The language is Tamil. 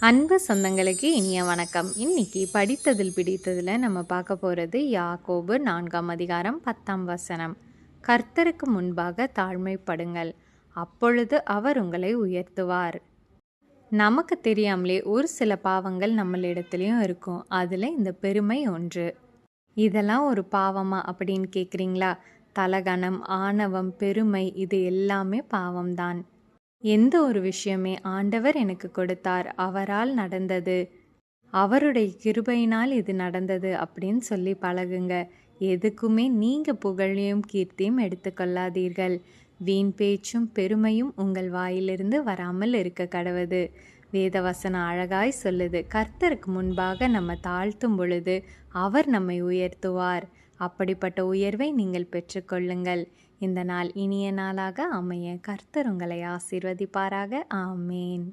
அன்பு சொந்தங்களுக்கு இனிய வணக்கம். இன்னைக்கு படித்ததில் பிடித்ததில் நம்ம பார்க்க போகிறது யாக்கோபு 4ஆம் அதிகாரம் 10ஆம் வசனம். கர்த்தருக்கு முன்பாக தாழ்மைப்படுங்கள், அப்பொழுது அவர் உங்களை உயர்த்துவார். நமக்கு தெரியாமலே ஒரு சில பாவங்கள் நம்மளிடத்துலையும் இருக்கும். அதில் இந்த பெருமை ஒன்று. இதெல்லாம் ஒரு பாவமா அப்படின்னு கேட்குறீங்களா? தலகணம், ஆணவம், பெருமை இது எல்லாமே பாவம்தான். எந்த ஒரு விஷயமே ஆண்டவர் எனக்கு கொடுத்தார், அவரால் நடந்தது, அவருடைய கிருபையினால் இது நடந்தது அப்படின்னு சொல்லி பழகுங்க. எதுக்குமே நீங்கள் புகழையும் கீர்த்தியும் எடுத்துக்கொள்ளாதீர்கள். வீண் பேச்சும் பெருமையும் உங்கள் வாயிலிருந்து வராமல் இருக்க கடவுது. வேதவசனம் அழகாய் சொல்லுது, கர்த்தருக்கு முன்பாக நம்ம தாழ்த்தும் பொழுது அவர் நம்மை உயர்த்துவார். அப்படிப்பட்ட உயர்வை நீங்கள் பெற்றுக்கொள்ளுங்கள். இந்த நாள் இனிய நாளாக அமைய கர்த்தர் உங்களை ஆசீர்வதிப்பாராக. ஆமேன்.